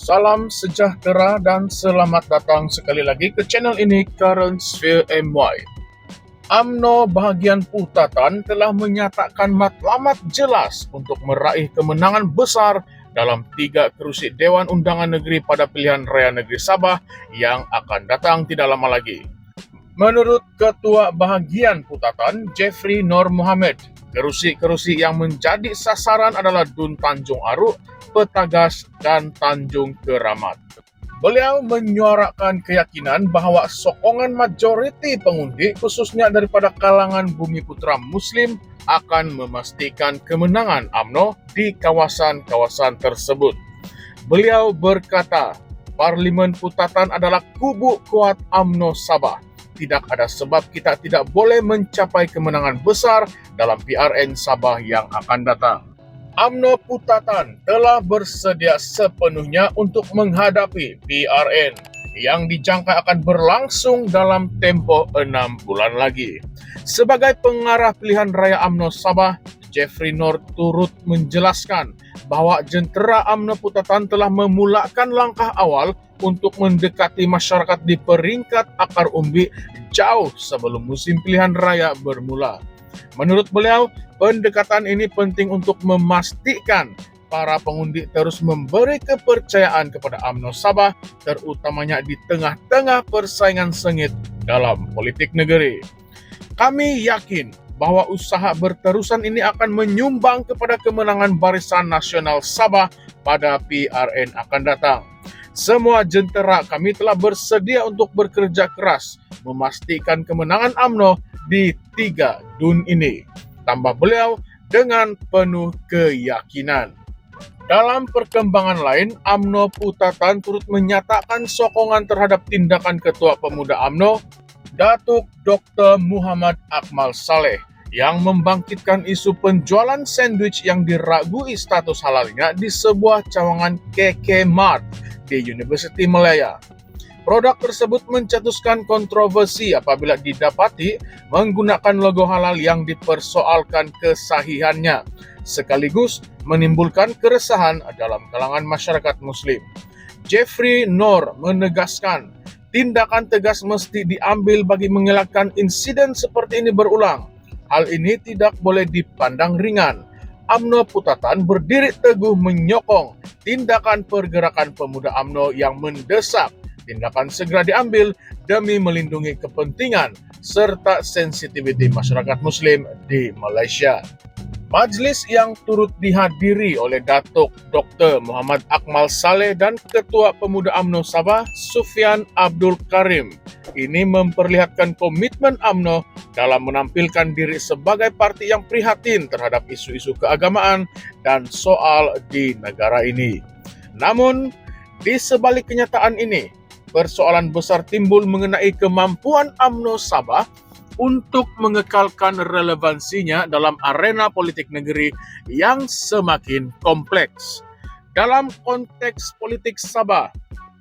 Salam sejahtera dan selamat datang sekali lagi ke channel ini Current Sphere MY. UMNO bahagian Putatan telah menyatakan matlamat jelas untuk meraih kemenangan besar dalam 3 kerusi Dewan Undangan Negeri pada pilihan raya negeri Sabah yang akan datang tidak lama lagi. Menurut Ketua Bahagian Putatan, Jeffrey Nur Mohammed, kerusi-kerusi yang menjadi sasaran adalah Dun Tanjung Aruk, Petagas, dan Tanjung Keramat. Beliau menyuarakan keyakinan bahwa sokongan majoriti pengundi, khususnya daripada kalangan Bumiputra Muslim, akan memastikan kemenangan UMNO di kawasan-kawasan tersebut. Beliau berkata, Parlimen Putatan adalah kubu kuat UMNO Sabah. Tidak ada sebab kita tidak boleh mencapai kemenangan besar dalam PRN Sabah yang akan datang. UMNO Putatan telah bersedia sepenuhnya untuk menghadapi PRN yang dijangka akan berlangsung dalam tempo 6 bulan lagi. Sebagai pengarah pilihan raya UMNO Sabah, Jeffrey Nur turut menjelaskan bahwa jentera UMNO Putatan telah memulakan langkah awal untuk mendekati masyarakat di peringkat akar umbi jauh sebelum musim pilihan raya bermula. Menurut beliau, pendekatan ini penting untuk memastikan para pengundi terus memberi kepercayaan kepada UMNO Sabah, terutamanya di tengah-tengah persaingan sengit dalam politik negeri. Kami yakin bahwa usaha berterusan ini akan menyumbang kepada kemenangan Barisan Nasional Sabah pada PRN akan datang. Semua jentera kami telah bersedia untuk bekerja keras memastikan kemenangan UMNO di 3 DUN ini, tambah beliau dengan penuh keyakinan. Dalam perkembangan lain, UMNO Putatan turut menyatakan sokongan terhadap tindakan Ketua Pemuda UMNO, Datuk Dr. Muhammad Akmal Saleh, yang membangkitkan isu penjualan sandwich yang diragui status halalnya di sebuah cawangan KK Mart di Universiti Malaya. Produk tersebut mencetuskan kontroversi apabila didapati menggunakan logo halal yang dipersoalkan kesahihannya, sekaligus menimbulkan keresahan dalam kalangan masyarakat Muslim. Jeffrey Nur menegaskan, tindakan tegas mesti diambil bagi mengelakkan insiden seperti ini berulang. Hal ini tidak boleh dipandang ringan. UMNO Putatan berdiri teguh menyokong tindakan pergerakan pemuda UMNO yang mendesak tindakan segera diambil demi melindungi kepentingan serta sensitiviti masyarakat Muslim di Malaysia. Majlis yang turut dihadiri oleh Datuk Dr. Muhammad Akmal Saleh dan Ketua Pemuda UMNO Sabah, Sufyan Abdul Karim, ini memperlihatkan komitmen UMNO dalam menampilkan diri sebagai parti yang prihatin terhadap isu-isu keagamaan dan soal di negara ini. Namun, di sebalik kenyataan ini, persoalan besar timbul mengenai kemampuan UMNO Sabah untuk mengekalkan relevansinya dalam arena politik negeri yang semakin kompleks. Dalam konteks politik Sabah,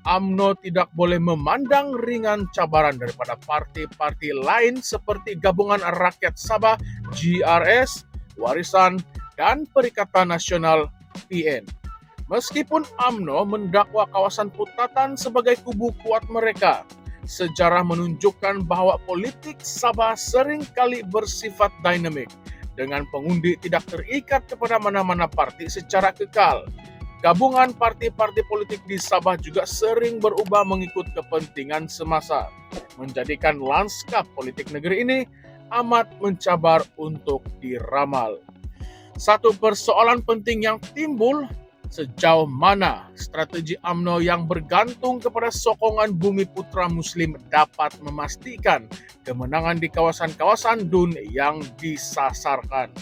UMNO tidak boleh memandang ringan cabaran daripada parti-parti lain seperti Gabungan Rakyat Sabah, GRS, Warisan, dan Perikatan Nasional, PN. Meskipun UMNO mendakwa kawasan Putatan sebagai kubu kuat mereka, sejarah menunjukkan bahwa politik Sabah seringkali bersifat dinamik, dengan pengundi tidak terikat kepada mana-mana parti secara kekal. Gabungan parti-parti politik di Sabah juga sering berubah mengikut kepentingan semasa, menjadikan lanskap politik negeri ini amat mencabar untuk diramal. Satu persoalan penting yang timbul, sejauh mana strategi UMNO yang bergantung kepada sokongan Bumiputra Muslim dapat memastikan kemenangan di kawasan-kawasan DUN yang disasarkan.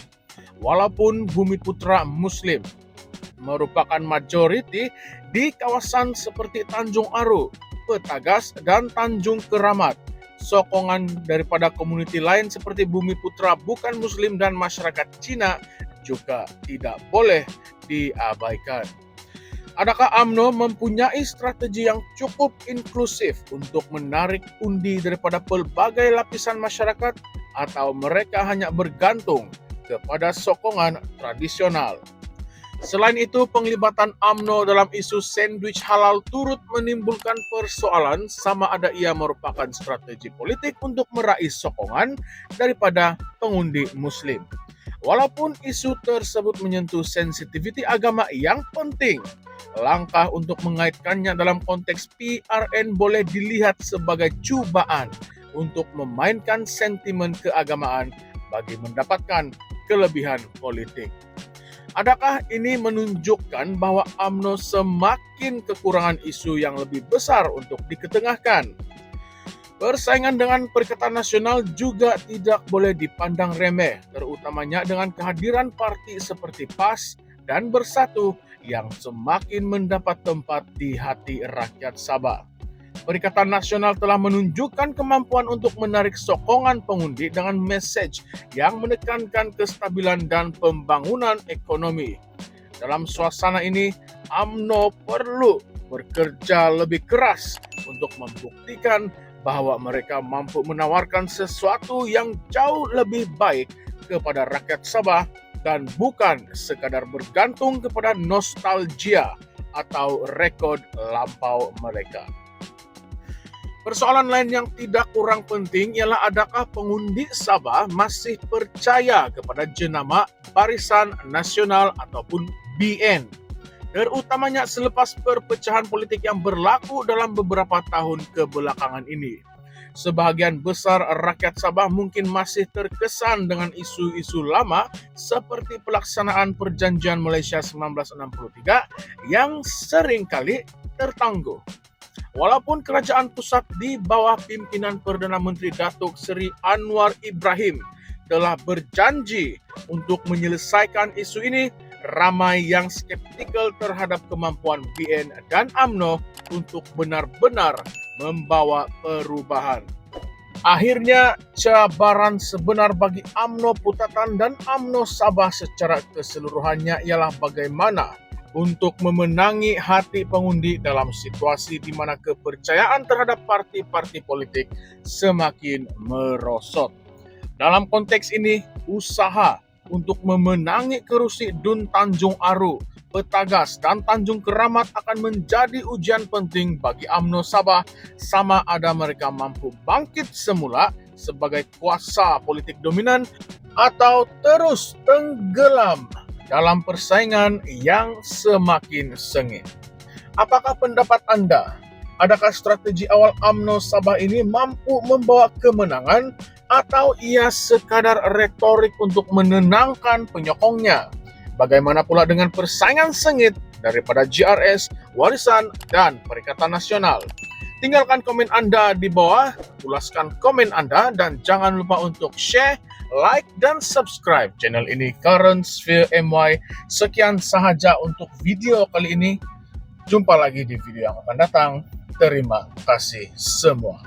Walaupun Bumiputra Muslim merupakan majoriti di kawasan seperti Tanjung Aruk, Petagas, dan Tanjung Keramat, sokongan daripada komuniti lain seperti Bumiputra bukan Muslim dan masyarakat Cina juga tidak boleh diabaikan. Adakah UMNO mempunyai strategi yang cukup inklusif untuk menarik undi daripada pelbagai lapisan masyarakat, atau mereka hanya bergantung kepada sokongan tradisional? Selain itu, penglibatan UMNO dalam isu sandwich halal turut menimbulkan persoalan sama ada ia merupakan strategi politik untuk meraih sokongan daripada pengundi Muslim. Walaupun isu tersebut menyentuh sensitiviti agama yang penting, langkah untuk mengaitkannya dalam konteks PRN boleh dilihat sebagai cubaan untuk memainkan sentimen keagamaan bagi mendapatkan kelebihan politik. Adakah ini menunjukkan bahwa UMNO semakin kekurangan isu yang lebih besar untuk diketengahkan? Persaingan dengan Perikatan Nasional juga tidak boleh dipandang remeh, terutamanya dengan kehadiran parti seperti PAS dan Bersatu yang semakin mendapat tempat di hati rakyat Sabah. Perikatan Nasional telah menunjukkan kemampuan untuk menarik sokongan pengundi dengan message yang menekankan kestabilan dan pembangunan ekonomi. Dalam suasana ini, UMNO perlu bekerja lebih keras untuk membuktikan bahwa mereka mampu menawarkan sesuatu yang jauh lebih baik kepada rakyat Sabah dan bukan sekadar bergantung kepada nostalgia atau rekod lampau mereka. Persoalan lain yang tidak kurang penting ialah adakah pengundi Sabah masih percaya kepada jenama Barisan Nasional ataupun BN, terutamanya selepas perpecahan politik yang berlaku dalam beberapa tahun kebelakangan ini. Sebahagian besar rakyat Sabah mungkin masih terkesan dengan isu-isu lama seperti pelaksanaan Perjanjian Malaysia 1963 yang seringkali tertangguh. Walaupun kerajaan pusat di bawah pimpinan Perdana Menteri Datuk Seri Anwar Ibrahim telah berjanji untuk menyelesaikan isu ini, ramai yang skeptikal terhadap kemampuan BN dan UMNO untuk benar-benar membawa perubahan. Akhirnya, cabaran sebenar bagi UMNO Putatan dan UMNO Sabah secara keseluruhannya ialah bagaimana untuk memenangi hati pengundi dalam situasi di mana kepercayaan terhadap parti-parti politik semakin merosot. Dalam konteks ini, usaha untuk memenangi kerusi Dun Tanjung Aru, Petagas, dan Tanjung Keramat akan menjadi ujian penting bagi UMNO Sabah sama ada mereka mampu bangkit semula sebagai kuasa politik dominan atau terus tenggelam dalam persaingan yang semakin sengit. Apakah pendapat Anda? Adakah strategi awal UMNO Sabah ini mampu membawa kemenangan atau ia sekadar retorik untuk menenangkan penyokongnya? Bagaimana pula dengan persaingan sengit daripada GRS, Warisan, dan Perikatan Nasional? Tinggalkan komen Anda di bawah, tuliskan komen Anda, dan jangan lupa untuk share, like, dan subscribe channel ini Current Sphere MY. Sekian sahaja untuk video kali ini. Jumpa lagi di video yang akan datang. Terima kasih semua.